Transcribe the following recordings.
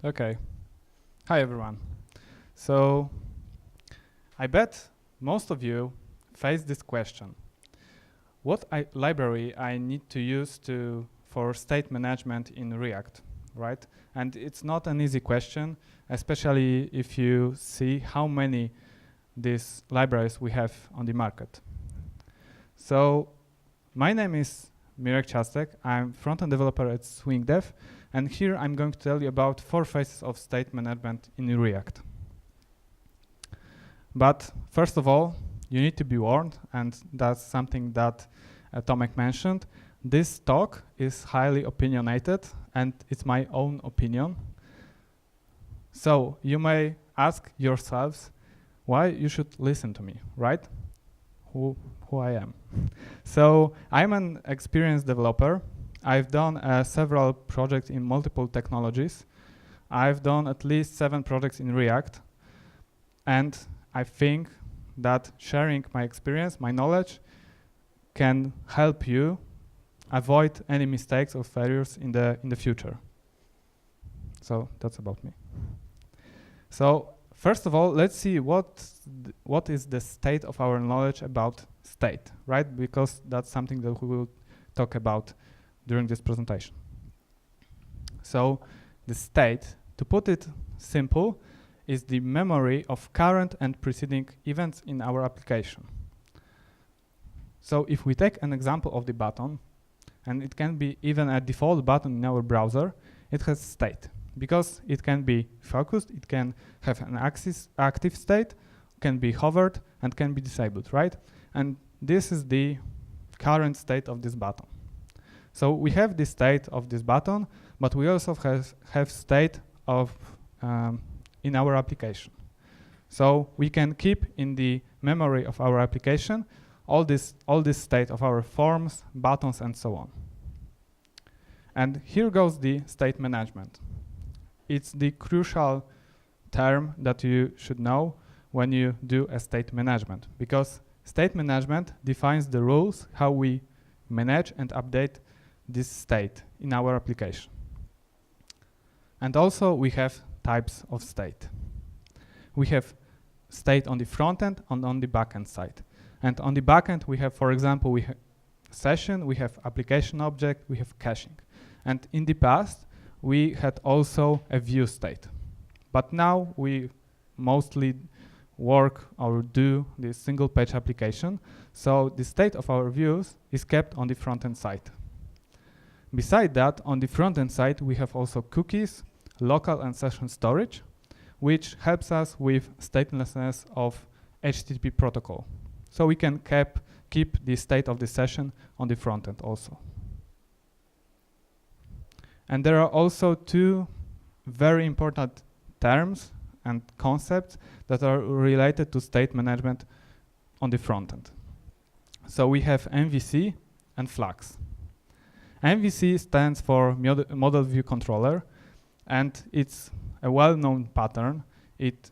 Okay. Hi, everyone. So, I bet most of you face this question. What library I need to use for state management in React, right? And it's not an easy question, especially if you see how many these libraries we have on the market. So, my name is Ciastek. I'm front-end developer at SwingDev, and here I'm going to tell you about 4 phases of state management in React. But first of all, you need to be warned, and that's something that Tomek mentioned. This talk is highly opinionated, and it's my own opinion. So you may ask yourselves why you should listen to me, right? Who I am. So I'm an experienced developer. I've done several projects in multiple technologies. I've done at least 7 projects in React. And I think that sharing my experience, my knowledge, can help you avoid any mistakes or failures in the future. So that's about me. So first of all, let's see what is the state of our knowledge about state, right? Because that's something that we will talk about during this presentation. So the state, to put it simple, is the memory of current and preceding events in our application. So if we take an example of the button, and it can be even a default button in our browser, it has state. Because it can be focused, it can have an active state, can be hovered, and can be disabled, right? And this is the current state of this button. So we have the state of this button, but we also have state of in our application. So we can keep in the memory of our application all this state of our forms, buttons, and so on. And here goes the state management. It's the crucial term that you should know when you do a state management, because state management defines the rules how we manage and update this state in our application. And also we have types of state. We have state on the front end and on the back end side. And on the back end we have, for example, we have session, we have application object, we have caching. And in the past we had also a view state. But now we mostly work or do this single page application. So the state of our views is kept on the front end side. Beside that, on the front end side, we have also cookies, local and session storage, which helps us with statelessness of HTTP protocol. So we can keep the state of the session on the front end also. And there are also 2 very important terms and concepts that are related to state management on the front end. So we have MVC and Flux. MVC stands for Model View Controller, and it's a well-known pattern. It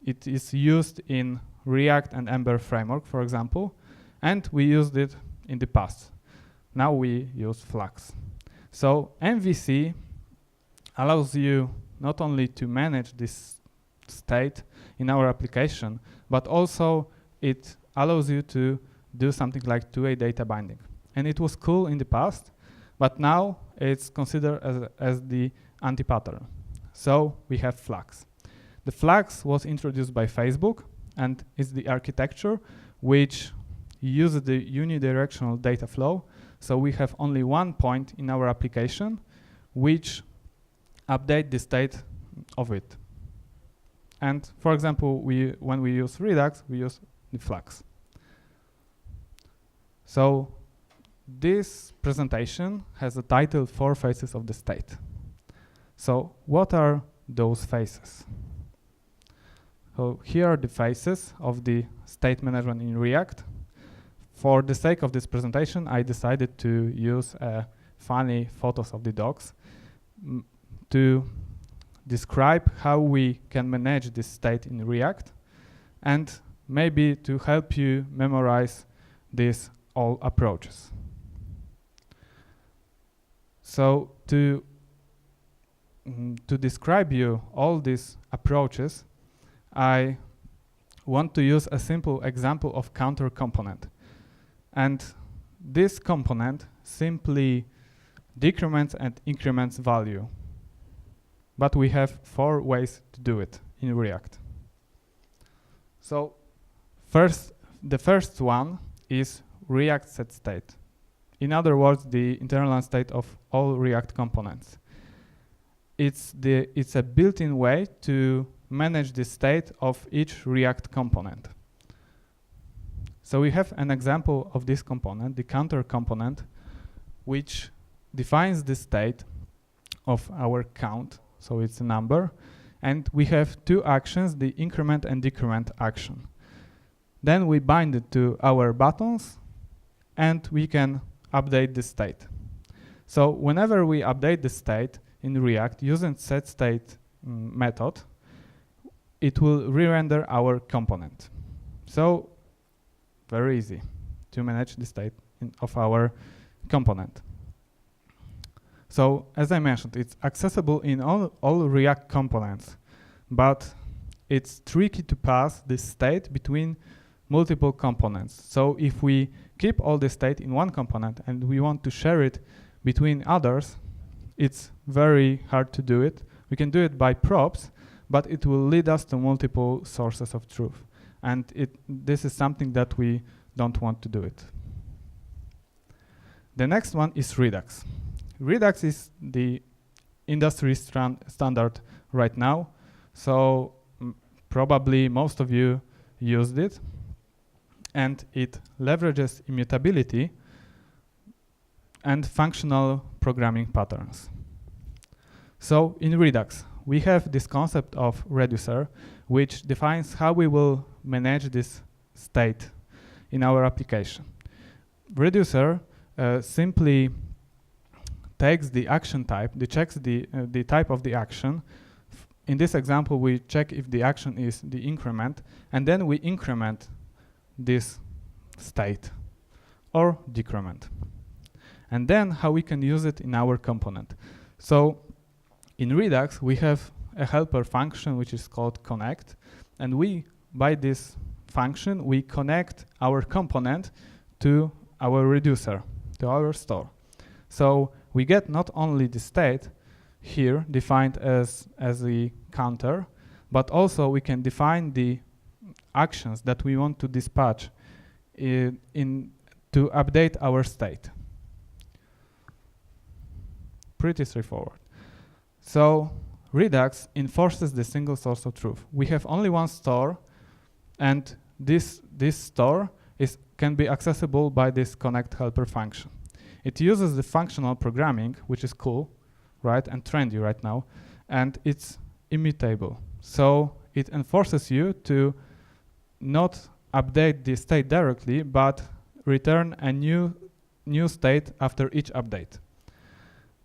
is used in React and Ember framework, for example, and we used it in the past. Now we use Flux. So MVC allows you not only to manage this state in our application, but also it allows you to do something like two-way data binding. And it was cool in the past, but now it's considered as the anti-pattern. So we have Flux. The Flux was introduced by Facebook, and is the architecture which uses the unidirectional data flow. So we have only one point in our application which update the state of it. And for example, when we use Redux, we use the Flux. So this presentation has a title, 4 phases of the state. So what are those phases? So here are the phases of the state management in React. For the sake of this presentation, I decided to use funny photos of the dogs to describe how we can manage this state in React, and maybe to help you memorize these all approaches. So to to describe you all these approaches, I want to use a simple example of counter component. And this component simply decrements and increments value. But we have 4 ways to do it in React. So the first one is React setState. In other words, the internal state of all React components. It's a built-in way to manage the state of each React component. So we have an example of this component, the counter component, which defines the state of our count, so it's a number, and we have 2 actions, the increment and decrement action. Then we bind it to our buttons, and we can update the state. So whenever we update the state in React using setState method, it will re-render our component. So very easy to manage the state of our component. So as I mentioned, it's accessible in all React components, but it's tricky to pass this state between multiple components. So if we keep all the state in one component and we want to share it between others, it's very hard to do it. We can do it by props, but it will lead us to multiple sources of truth. And this is something that we don't want to do it. The next one is Redux. Redux is the industry standard right now, so probably most of you used it, and it leverages immutability and functional programming patterns. So in Redux, we have this concept of reducer, which defines how we will manage this state in our application. Reducer simply takes the action type, checks the type of the action. In this example, we check if the action is the increment, and then we increment this state or decrement. And then how we can use it in our component. So in Redux, we have a helper function which is called connect, and by this function, we connect our component to our reducer, to our store. So we get not only the state here defined as the counter, but also we can define the actions that we want to dispatch to update our state. Pretty straightforward. So Redux enforces the single source of truth. We have only one store, and this store can be accessible by this connect helper function. It uses the functional programming, which is cool, right, and trendy right now, and it's immutable. So it enforces you to not update the state directly, but return a new state after each update.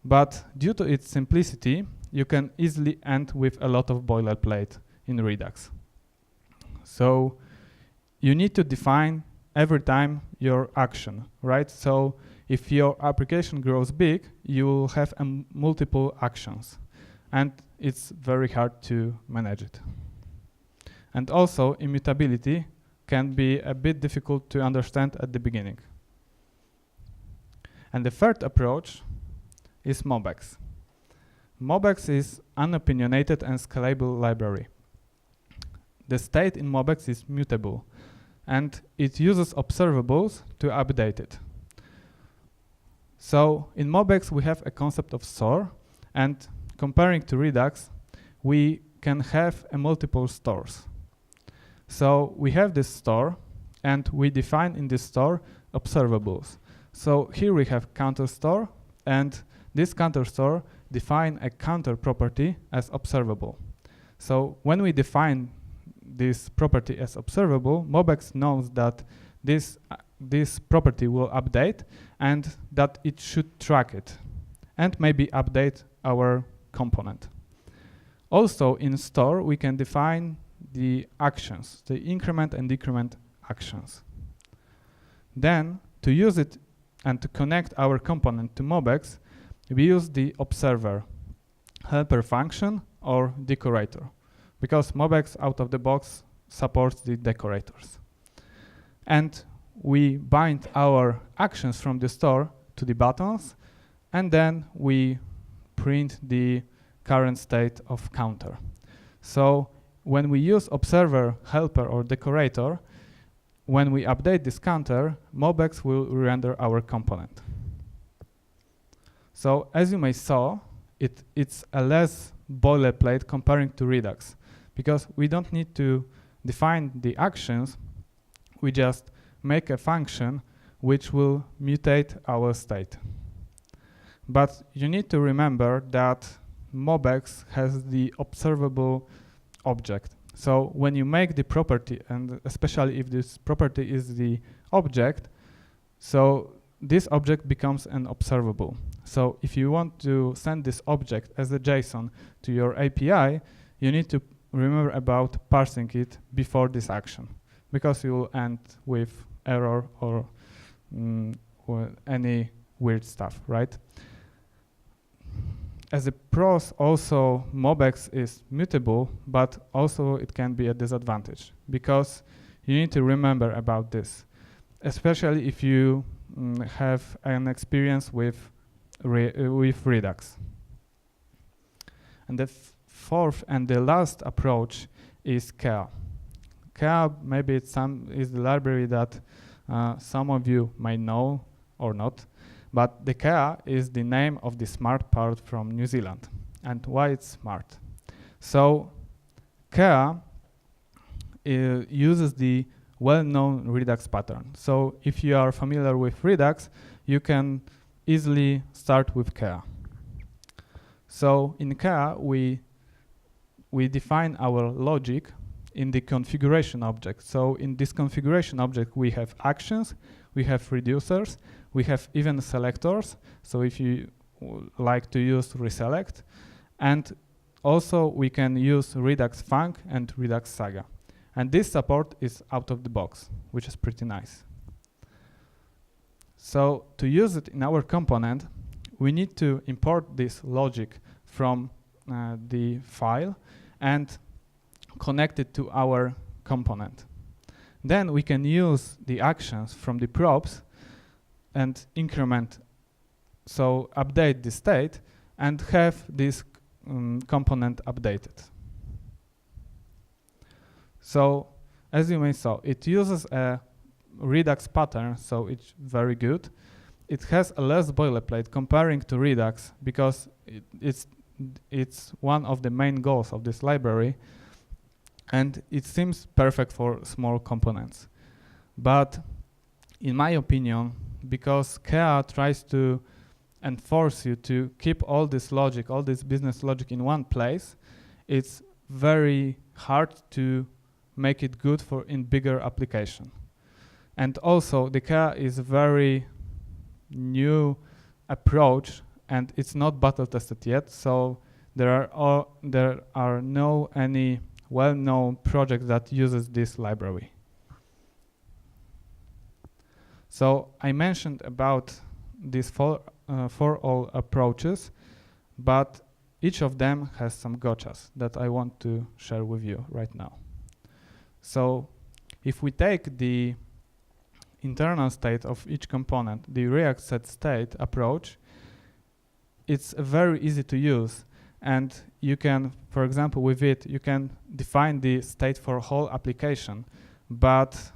But due to its simplicity, you can easily end with a lot of boilerplate in Redux. So you need to define every time your action, right? So if your application grows big, you will have multiple actions, and it's very hard to manage it. And also, immutability can be a bit difficult to understand at the beginning. And the third approach is MobX. MobX is unopinionated and scalable library. The state in MobX is mutable, and it uses observables to update it. So in MobX, we have a concept of store, and comparing to Redux, we can have multiple stores. So we have this store, and we define in this store observables. So here we have counter store, and this counter store define a counter property as observable. So when we define this property as observable, MobX knows that this property will update and that it should track it and maybe update our component. Also in store, we can define the actions, the increment and decrement actions. Then to use it and to connect our component to MobX, we use the observer. helper function or decorator, because MobX out of the box supports the decorators. And we bind our actions from the store to the buttons, and then we print the current state of counter. So when we use observer, helper, or decorator, when we update this counter, MobX will render our component. So as you may saw, it's a less boilerplate comparing to Redux, because we don't need to define the actions, we just make a function which will mutate our state. But you need to remember that MobX has the observable object. So when you make the property, and especially if this property is the object, so this object becomes an observable. So if you want to send this object as a JSON to your API, you need to remember about parsing it before this action, because you will end with error or any weird stuff, right? As a pros, also MobX is mutable, but also it can be a disadvantage, because you need to remember about this, especially if you have an experience with Redux. And the fourth and the last approach is Kea. Kea, maybe is the library that some of you might know or not, but the Kea is the name of the smart part from New Zealand. And why it's smart? So Kea uses the well-known Redux pattern. So if you are familiar with Redux, you can easily start with Kea. So in Kea, we define our logic in the configuration object. So in this configuration object, we have actions, we have reducers, we have even selectors. So if you like to use reselect, and also we can use Redux Func and Redux Saga. And this support is out of the box, which is pretty nice. So to use it in our component, we need to import this logic from the file and connect it to our component. Then we can use the actions from the props and increment, so update the state and have this component updated. So as you may saw, it uses a Redux pattern, so it's very good. It has a less boilerplate comparing to Redux, because it's one of the main goals of this library, and it seems perfect for small components. But in my opinion, because Kea tries to enforce you to keep all this logic, all this business logic in one place, it's very hard to make it good for in bigger application. And also the Kea is a very new approach, and it's not battle tested yet, so there are no any well-known project that uses this library. So I mentioned about these four all approaches, but each of them has some gotchas that I want to share with you right now. So if we take the internal state of each component, the React setState approach, it's very easy to use, and you can, for example, with it, you can define the state for whole application, but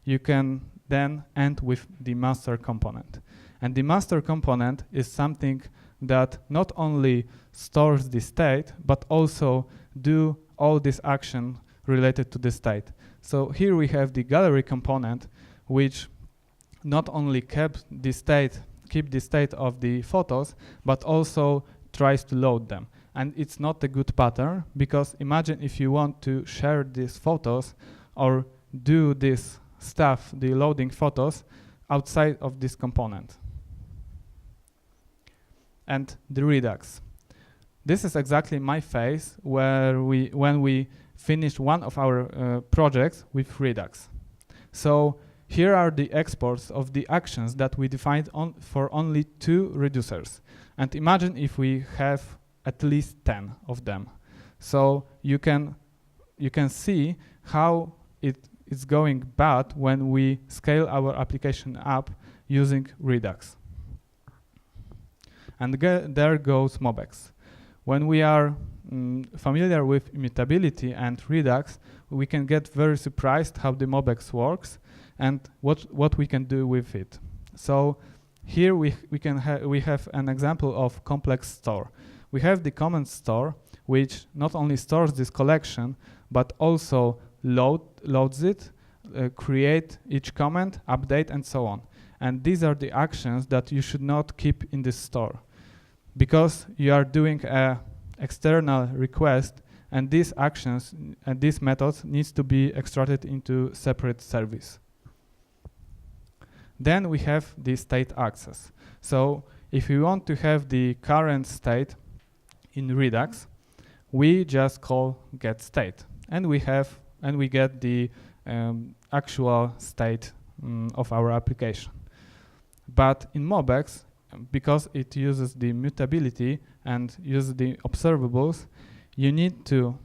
you can then end with the master component. And the master component is something that not only stores the state, but also do all this action related to the state. So here we have the gallery component, which not only keep the state of the photos, but also tries to load them. And it's not a good pattern, because imagine if you want to share these photos or do this stuff, the loading photos, outside of this component. And the Redux. This is exactly my phase when we finished one of our projects with Redux. So here are the exports of the actions that we defined for only 2 reducers. And imagine if we have at least 10 of them. So you can see how it's going bad when we scale our application up using Redux. And there goes MobX. When we are familiar with immutability and Redux, we can get very surprised how the MobX works and what we can do with it. So here we have an example of complex store. We have the comment store, which not only stores this collection, but also loads it, create each comment, update, and so on. And these are the actions that you should not keep in this store, because you are doing a external request, and these actions and these methods needs to be extracted into separate service. Then we have the state access. So if we want to have the current state in Redux, we just call getState, and we get the actual state of our application. But in MobX, because it uses the mutability and uses the observables, you need to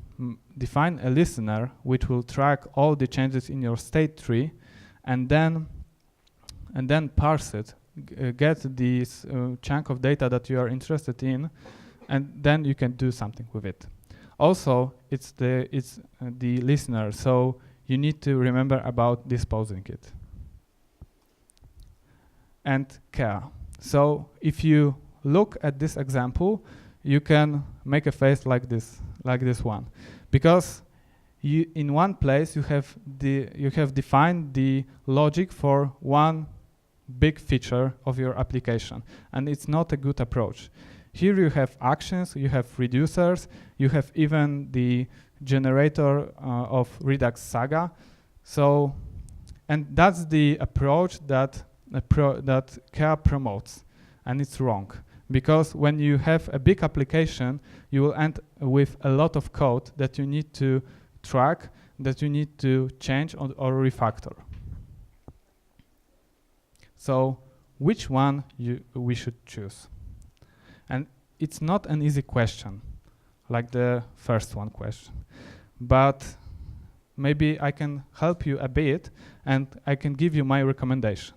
define a listener which will track all the changes in your state tree, and then parse it, get this chunk of data that you are interested in, and then you can do something with it. Also, it's the listener, so you need to remember about disposing it. And care. So if you look at this example, you can make a face like this one, because in one place you have defined the logic for one big feature of your application, and it's not a good approach. Here you have actions, you have reducers, you have even the generator of Redux Saga. So, and that's the approach that Care promotes, and it's wrong, because when you have a big application, you will end with a lot of code that you need to track, that you need to change or refactor. So which one we should choose? And it's not an easy question, like the first one question, but maybe I can help you a bit, and I can give you my recommendation.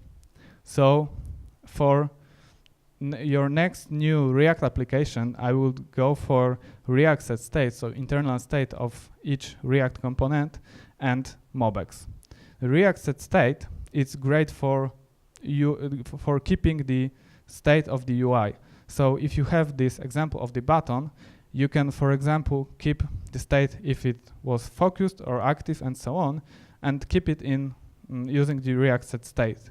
So for your next new React application, I would go for React setState, so internal state of each React component, and MobX. The React setState is great for keeping the state of the UI. So if you have this example of the button, you can, for example, keep the state if it was focused or active and so on, and keep it in using the React setState.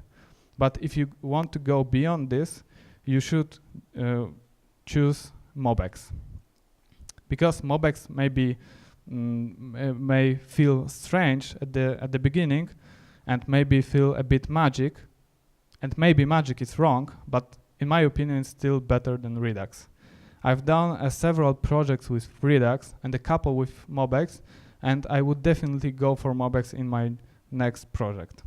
But if you want to go beyond this, you should choose MobX, because MobX may feel strange at the beginning, and maybe feel a bit magic, and maybe magic is wrong, but in my opinion, it's still better than Redux. I've done several projects with Redux and a couple with MobX, and I would definitely go for MobX in my next project.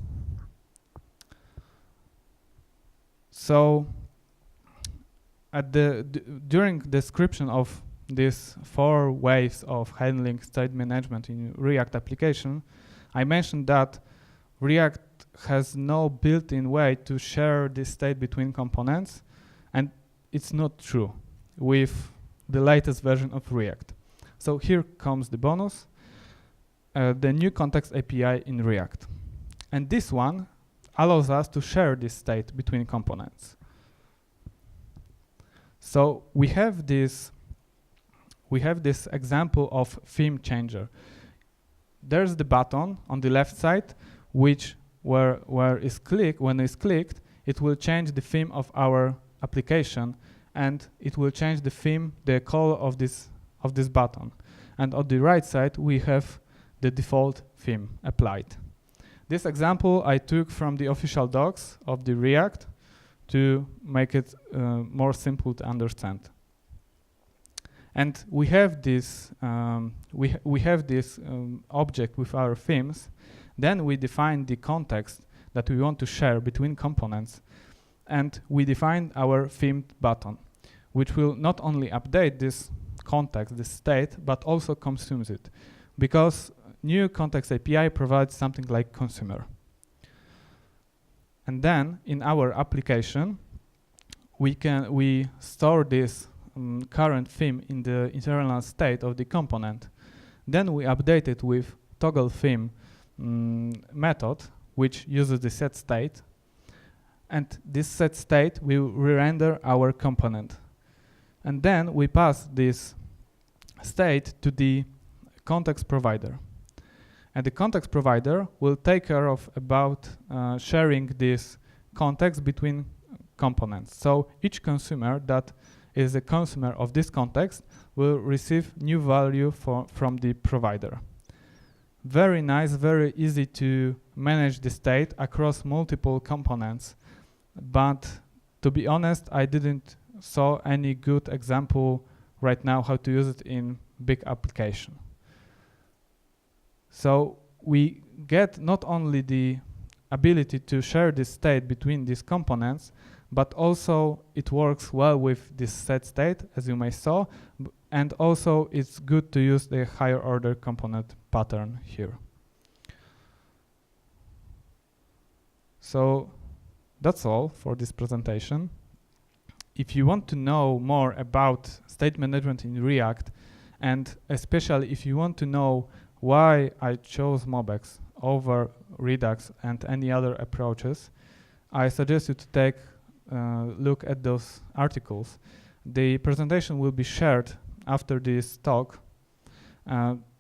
So during description of these 4 waves of handling state management in React application, I mentioned that React has no built-in way to share this state between components, and it's not true with the latest version of React. So here comes the bonus, the new context API in React. And this one allows us to share this state between components. So we have this example of theme changer. There's the button on the left side, which when it's clicked, it will change the theme of our application, and it will change the color of this button. And on the right side, we have the default theme applied. This example I took from the official docs of the React to make it more simple to understand. And we have this object with our themes. Then we define the context that we want to share between components, and we define our themed button, which will not only update this context, this state, but also consumes it, because new context API provides something like consumer. And then in our application, we store this current theme in the internal state of the component. Then we update it with toggle theme method, which uses the setState. And this setState will re-render our component. And then we pass this state to the context provider. And the context provider will take care of about sharing this context between components. So each consumer that is a consumer of this context will receive new value from the provider. Very nice, very easy to manage the state across multiple components. But to be honest, I didn't saw any good example right now how to use it in big application. So we get not only the ability to share this state between these components, but also it works well with this setState, as you may saw, and also it's good to use the higher order component pattern here. So that's all for this presentation. If you want to know more about state management in React, and especially if you want to know why I chose MobX over Redux and any other approaches, I suggest you to take a look at those articles. The presentation will be shared after this talk,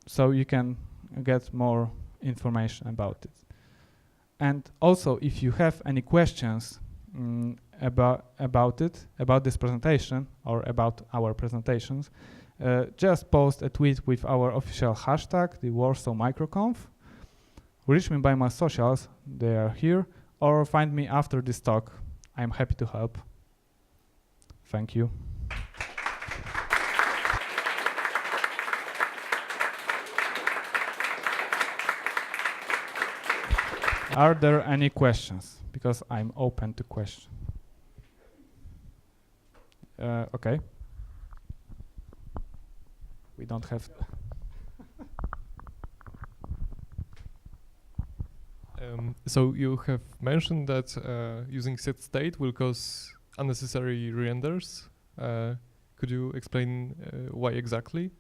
so you can get more information about it. And also, if you have any questions about this presentation or about our presentations, just post a tweet with our official hashtag, the Warsaw microconf. Reach me by my socials, they are here, or find me after this talk. I'm happy to help. Thank you. Are there any questions? Because I'm open to questions. Okay. We don't have. So you have mentioned that using setState will cause unnecessary renders. Could you explain why exactly?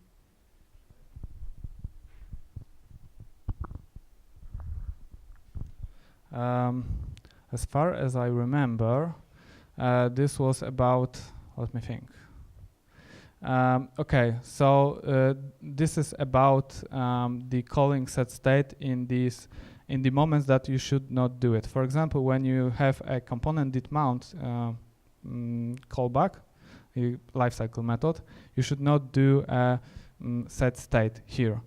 As far as I remember, this was about, let me think. Okay, so this is about the calling setState in the moments that you should not do it. For example, when you have a component did mount callback, the lifecycle method, you should not do a setState here.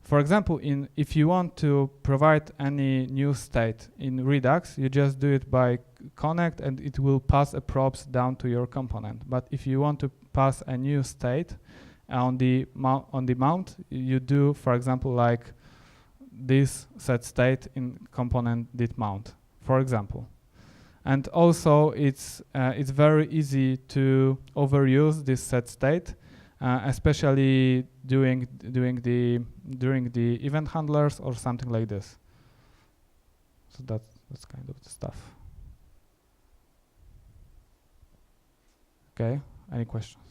For example, if you want to provide any new state in Redux, you just do it by connect and it will pass a props down to your component. But if you want to pass a new state on the mount, you do, for example, like this setState in component did mount, for example. And also, it's very easy to overuse this setState, especially during the event handlers or something like this. So that's kind of the stuff. Okay, any questions?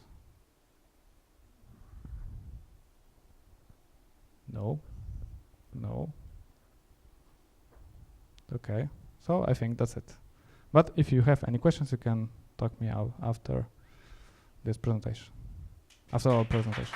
No. No. Okay, so I think that's it. But if you have any questions, you can talk me out after this presentation, after our presentation.